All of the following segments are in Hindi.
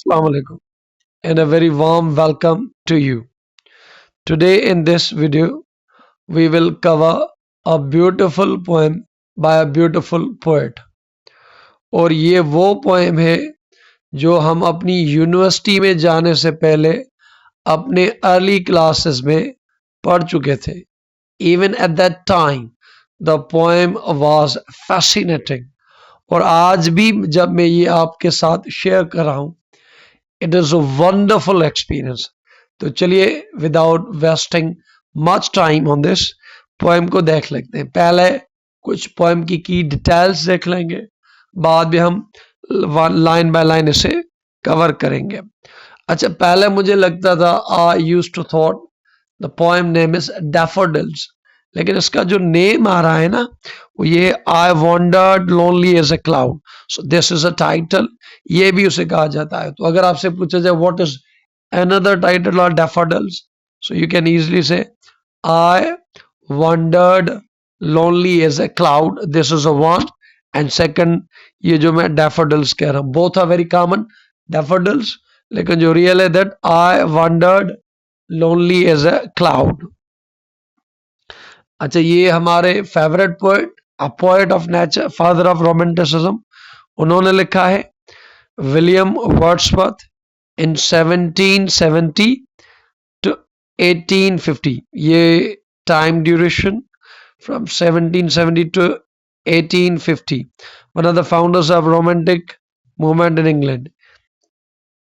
Assalamu alaikum and a very warm welcome to you. Today in this video we will cover a beautiful poem by a beautiful poet. और ये वो पोएम है जो हम अपनी यूनिवर्सिटी में जाने से पहले अपने अर्ली क्लासेस में पढ़ चुके थे. Even at that time the poem was fascinating. और आज भी जब मैं ये आपके साथ शेयर कर रहा हूं, it is a wonderful experience. तो चलिए without wasting much time on this poem को देख लेते हैं. पहले कुछ पोएम की डिटेल्स देख लेंगे, बाद में हम लाइन बाय लाइन इसे कवर करेंगे. अच्छा, पहले मुझे लगता था I used to thought the poem name is daffodils, लेकिन इसका जो नेम आ रहा है ना वो ये I wandered lonely as a cloud. So this is a title, ये भी उसे कहा जाता है. तो अगर आपसे पूछा जाए what is another title of daffodils, so you can easily say I wandered lonely as a cloud. This is a one. And second, ये जो मैं डैफोडिल्स कह रहा हूं, both are very common daffodils, लेकिन जो रियल है that I wandered lonely as a cloud. अच्छा, ये हमारे favourite poet, a poet of nature, father of romanticism, उन्होंने लिखा है विलियम वर्ड्सवर्थ इन 1770 टू 1850. ये time duration from 1770 to 1850. One of the founders of romantic movement in England.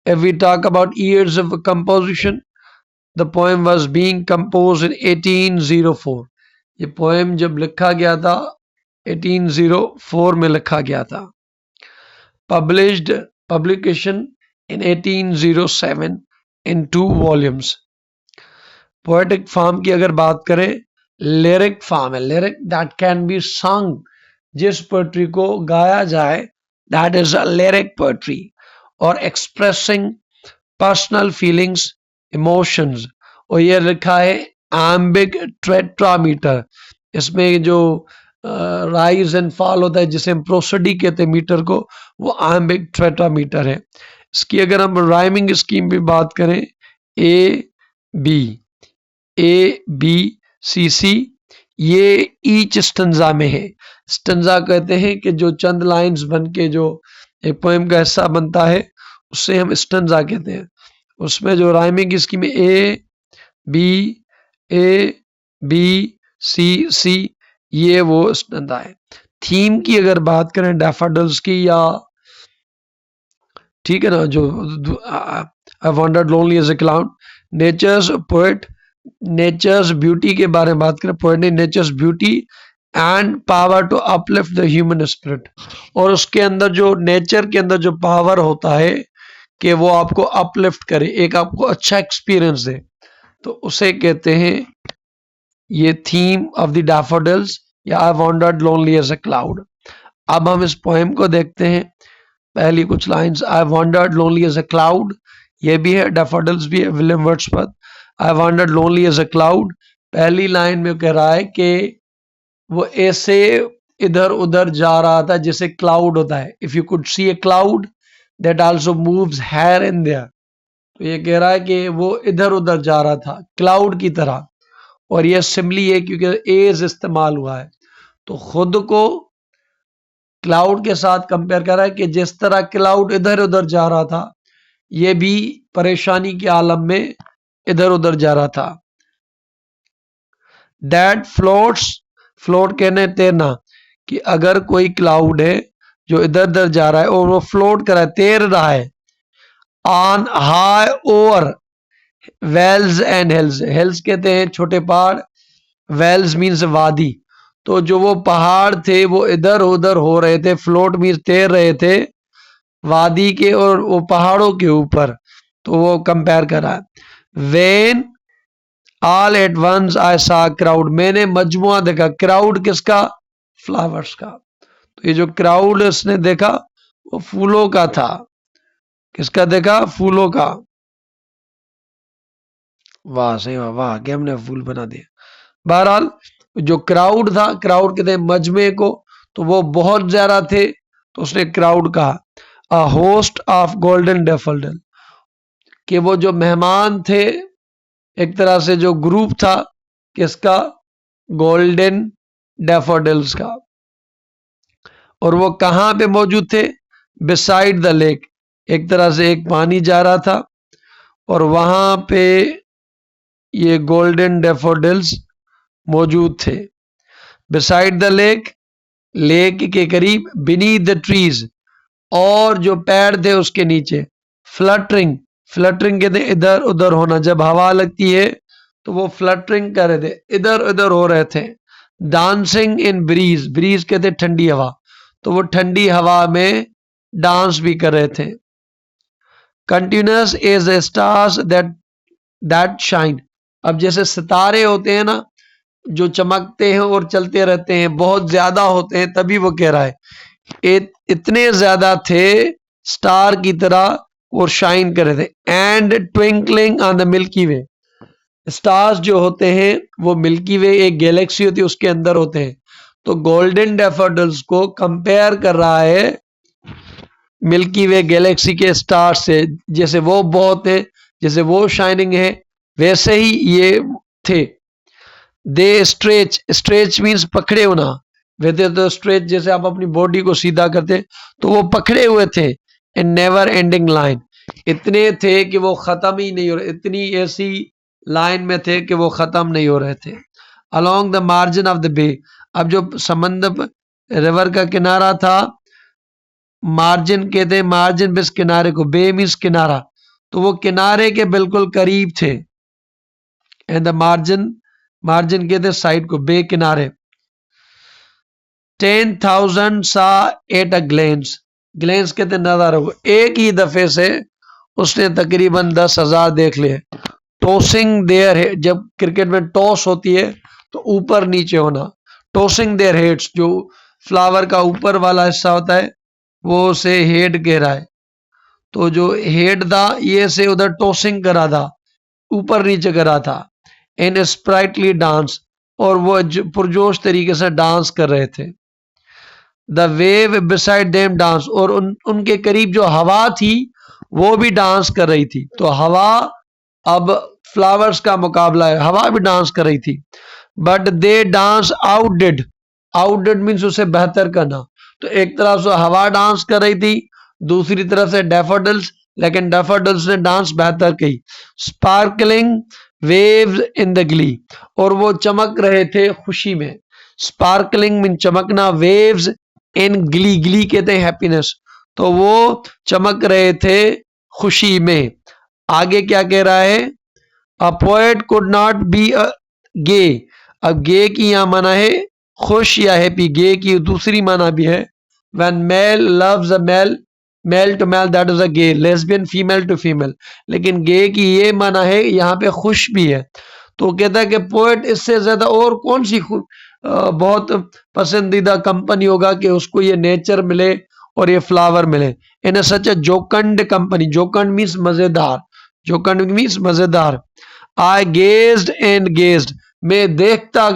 If we talk about years of composition, the poem was being composed in 1804. ये पोएम जब लिखा गया था 1804 में लिखा गया था. Published publication in 1807 in 2 volumes. Poetic form की अगर बात करें, लिरिक फॉर्म है. Lyric that can be song, जिस पोएट्री को गाया जाए that is a lyric poetry. और एक्सप्रेसिंग पर्सनल फीलिंग्स, इमोशंस. और ये लिखा है एम्बिक टेट्रामीटर. इसमें जो राइज एंड फॉल होता है, जिसे हम प्रोसोडी कहते हैं मीटर को, वो एम्बिक टेट्रामीटर है. इसकी अगर हम राइमिंग स्कीम पे बात करें, ए बी सी सी, ये ईच स्टंजा में है. स्टंजा कहते हैं कि जो चंद लाइंस बन के जो एक पोएम का हिस्सा बनता है, उससे हम स्टंजा कहते हैं. उसमें जो राइमिंग स्कीम है ए बी सी, ये वो स्टंजा है. थीम की अगर बात करें डैफोडिल्स की, या ठीक है ना, जो I wandered lonely as a cloud, nature's poet, nature's beauty के बारे में बात करें. पोएट ने nature's beauty and power to uplift the human spirit. और उसके अंदर जो नेचर के अंदर जो पावर होता है कि वो आपको अपलिफ्ट करे, एक आपको अच्छा एक्सपीरियंस दे, तो उसे कहते हैं ये थीम ऑफ द डैफोडिल्स या I wandered lonely as a cloud. अब हम इस पोएम को देखते हैं. पहली कुछ lines, I wandered lonely as a cloud, ये भी है, डैफोडिल्स भी है, William Wordsworth. I wandered lonely as a cloud, पहली लाइन में कह रहा है कि वो ऐसे इधर उधर जा रहा था जैसे क्लाउड होता है. If you could see a cloud that also moves here and there. तो ये कह रहा है कि वो इधर उधर जा रहा था क्लाउड की तरह. और ये सिमली है क्योंकि एज इस्तेमाल हुआ है, तो खुद को क्लाउड के साथ कंपेयर कर रहा है कि जिस तरह क्लाउड इधर उधर जा रहा था, ये भी परेशानी के आलम में इधर उधर जा रहा था. दैट फ्लोट्स, फ्लोट कहने तैरना, कि अगर कोई क्लाउड है जो इधर उधर जा रहा है और वो फ्लोट कर रहा है, तैर रहा है, on high over vales and hills. Hills कहते हैं छोटे पहाड़, वेल्स मीन्स वादी. तो जो वो पहाड़ थे वो इधर उधर हो रहे थे, फ्लोट मीन्स तैर रहे थे वादी के और वो पहाड़ों के ऊपर. तो वो कंपेयर करा है. When all at once I saw crowd, मैंने मजमुआ देखा. क्राउड किसका? फ्लावर्स का. तो ये जो क्राउड उसने देखा वो फूलों का था. किसका देखा? फूलों का. वाह सही, वाह वाह, कि हमने फूल बना दिया. बहरहाल जो क्राउड था, क्राउड कहते हैं मजमे को, तो वो बहुत ज्यादा थे, तो उसने क्राउड कहा. A host of golden daffodil, कि वो जो मेहमान थे, एक तरह से जो ग्रुप था किसका, गोल्डन डैफोडिल्स का, और वो कहाँ पे मौजूद थे, बिसाइड द लेक, एक तरह से एक पानी जा रहा था और वहां पे ये गोल्डन डैफोडिल्स मौजूद थे। बिसाइड द लेक, लेक के करीब, बीनीथ द ट्रीज, और जो पेड़ थे उसके नीचे, फ्लटरिंग, फ्लटरिंग कहते हैं इधर उधर होना, जब हवा लगती है तो वो फ्लटरिंग कर रहे थे, इधर उधर हो रहे थे। डांसिंग इन ब्रीज, ब्रीज कहते ठंडी हवा, तो वो ठंडी हवा में डांस भी कर रहे थे। Continuous is the stars that shine, अब जैसे सितारे होते हैं ना जो चमकते हैं और चलते रहते हैं, बहुत ज्यादा होते हैं, तभी वो कह रहा है इतने ज्यादा थे स्टार की तरह वो शाइन कर रहे थे। And twinkling on the milky way, stars जो होते हैं वो मिल्की वे एक गैलेक्सी होती है उसके अंदर होते हैं, तो गोल्डन डैफोडिल्स को कंपेयर कर रहा है मिल्की वे गैलेक्सी के स्टार से, जैसे वो बहुत है, जैसे वो शाइनिंग है, वैसे ही ये थे। दे स्ट्रेच, स्ट्रेच मीन्स पकड़े होना, वैसे तो स्ट्रेच जैसे आप अपनी बॉडी को सीधा करते, तो वो पकड़े हुए थे इन नेवर एंडिंग लाइन, इतने थे कि वो खत्म ही नहीं हो रहे, इतनी ऐसी लाइन में थे कि वो खत्म नहीं हो रहे थे। Along the margin of the bay, अब जो समंदर रिवर का किनारा था, मार्जिन कहते हैं, मार्जिन बिस किनारे को, बे मीन्स किनारा, तो वो किनारे के बिल्कुल करीब थे। एंड द मार्जिन, मार्जिन कहते हैं साइड को, बे किनारे। 10,000 सा एट अ ग्लेंस, ग्लेंस कहते हैं नजारों को, एक ही दफे से उसने तकरीबन 10,000 देख लिए। टॉसिंग देयर है, जब क्रिकेट में टॉस होती है तो ऊपर नीचे होना, टॉसिंग देयर हेड्स, जो फ्लावर का ऊपर वाला हिस्सा होता है वो से हेड कह रहा है, तो जो हेड था ये से उधर टॉसिंग करा था, ऊपर नीचे करा था। इन स्प्राइटली डांस, और वो पुरजोश तरीके से डांस कर रहे थे। The wave beside them dance, और उनके करीब जो हवा थी वो भी डांस कर रही थी, तो हवा, अब फ्लावर्स का मुकाबला है, हवा भी डांस कर रही थी। बट दे डांस आउटडिड, आउटडिड मीन्स उसे बेहतर करना, तो एक तरफ से हवा डांस कर रही थी, दूसरी तरफ से डैफोडिल्स, लेकिन डैफोडिल्स ने डांस बेहतर की। Sparkling waves in the glee, और वो चमक रहे थे खुशी में, स्पार्कलिंग मीन चमकना, वेव्स इन ग्ली, ग्ली कहते हैं हैप्पीनेस, तो वो चमक रहे थे खुशी में। आगे क्या कह रहा है, a poet could not be a gay, अब गे की यहां माना है खुश या हैप्पी, गे की दूसरी माना भी है, when male loves a male, male to male, that is a gay, lesbian female to female, लेकिन गे की ये माना है यहाँ पे खुश भी है। तो कहता है कि पोएट इससे ज्यादा और कौन सी बहुत पसंदीदा कंपनी होगा कि उसको ये नेचर मिले और ये फ्लावर मिले। इन सच अ जोकंड कंपनी, जोकंड मीन्स मजेदार, जोकंड मीन्स मजेदार। आई गेज्ड एंड गेज्ड, मैं देखता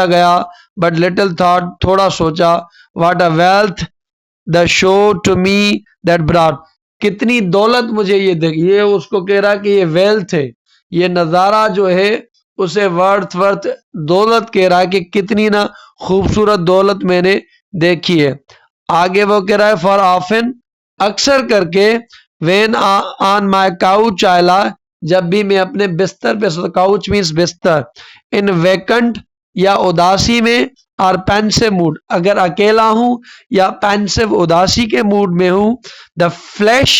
गया, बट लिटिल थॉट, थोड़ा सोचा, what a wealth the show to me that brought, कितनी दौलत मुझे ये देख, ये उसको कह रहा कि ये वेल्थ है, ये नजारा जो है उसे वर्थ दौलत कह रहा है कि कितनी ना खूबसूरत दौलत मैंने देखी है। आगे वो कह रहा है, फॉर ऑफन, अक्सर करके, वेन ऑन माई काउच आयला, जब भी मैं अपने बिस्तर पे, काउच मीन्स बिस्तर, इन वेकेंट या उदासी में, और पेंसिव मूड, अगर अकेला हूं या पेंसिव उदासी के मूड में हूं, the flash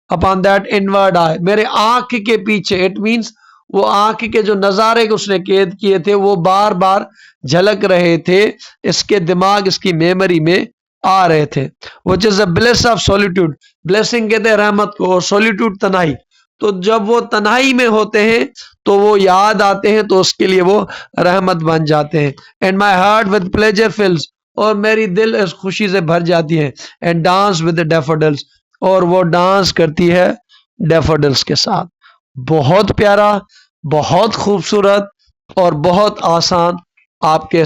upon that inward आई, मेरे आंख के पीछे, इट मीन्स वो आंख के जो नजारे उसने कैद किए थे वो बार बार झलक रहे थे, इसके दिमाग, इसकी मेमोरी में आ रहे थे। Which is the bless of solitude, blessing कहते हैं रहमत को, और सॉलिट्यूड तन्हाई, तो जब वो तन्हाई में होते हैं तो वो याद आते हैं, तो उसके लिए वो रहमत बन जाते हैं। And my heart with pleasure fills, और मेरी दिल इस खुशी से भर जाती है। एंड डांस विद डैफोडिल्स, और वो डांस करती है डैफोडिल्स के साथ। बहुत प्यारा, बहुत खूबसूरत और बहुत आसान आपके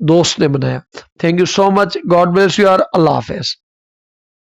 दोस्त ने बनाया। Thank you so much, God bless you और अल्लाह हाफिज।